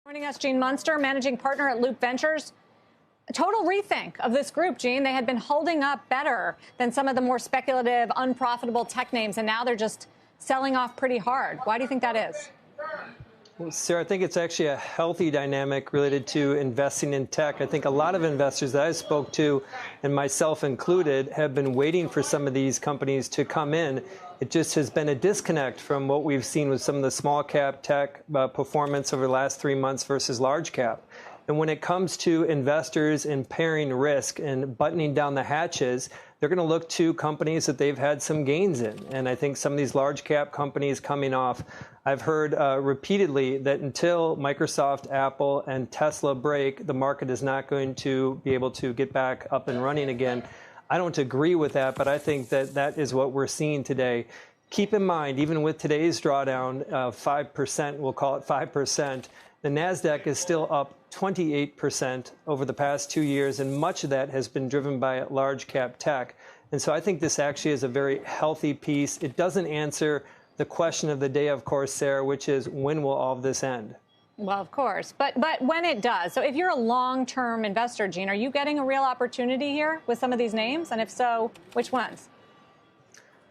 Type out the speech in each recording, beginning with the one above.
Joining us, Gene Munster, managing partner at Loup Ventures. A total rethink of this group, Gene. They had been holding up better than some of the more speculative, unprofitable tech names, and now they're just selling off pretty hard. Why do you think that is? Well, Sarah, I think it's actually a healthy dynamic related to investing in tech. I think a lot of investors that I spoke to, and myself included, have been waiting for some of these companies to come in. It just has been a disconnect from what we've seen with some of the small cap tech performance over the last 3 months versus large cap. And when it comes to investors and pairing risk and buttoning down the hatches, they're going to look to companies that they've had some gains in. And I think some of these large cap companies coming off, I've heard repeatedly that until Microsoft, Apple, and Tesla break, the market is not going to be able to get back up and running again. I don't agree with that, but I think that that is what we're seeing today. Keep in mind, even with today's drawdown, 5%, we'll call it 5%, the NASDAQ is still up 28% over the past 2 years, and much of that has been driven by large cap tech. And so I think this actually is a very healthy piece. It doesn't answer the question of the day, of course, Sarah, which is when will all of this end? Well, of course, but when it does. So if you're a long-term investor, Gene, are you getting a real opportunity here with some of these names? And if so, which ones?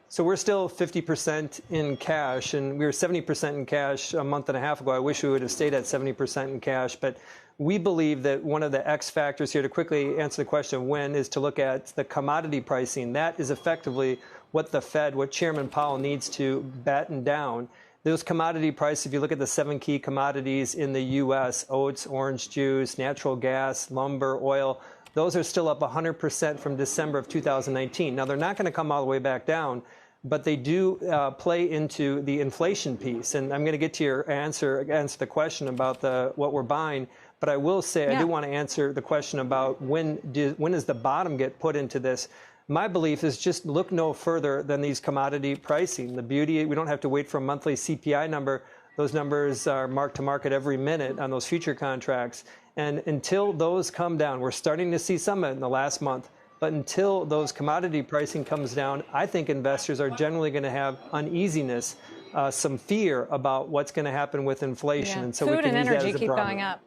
So we're still 50% in cash, and we were 70% in cash a month and a half ago. I wish we would have stayed at 70% in cash, but we believe that one of the X factors here, to quickly answer the question when, is to look at the commodity pricing. That is effectively what the Fed, what Chairman Powell needs to batten down. Those commodity prices, if you look at the 7 key commodities in the U.S., oats, orange juice, natural gas, lumber, oil, those are still up 100% from December of 2019. Now, they're not going to come all the way back down, but they do play into the inflation piece. And I'm going to get to your answer the question about what we're buying. But I will say, I do want to answer the question about when does the bottom get put into this. My belief is just look no further than these commodity pricing. The beauty, we don't have to wait for a monthly CPI number. Those numbers are marked to market every minute on those future contracts. And until those come down, we're starting to see some of it in the last month. But until those commodity pricing comes down, I think investors are generally going to have uneasiness, some fear about what's going to happen with inflation. Yeah. And so Food we can and use that energy as a keep problem. going up.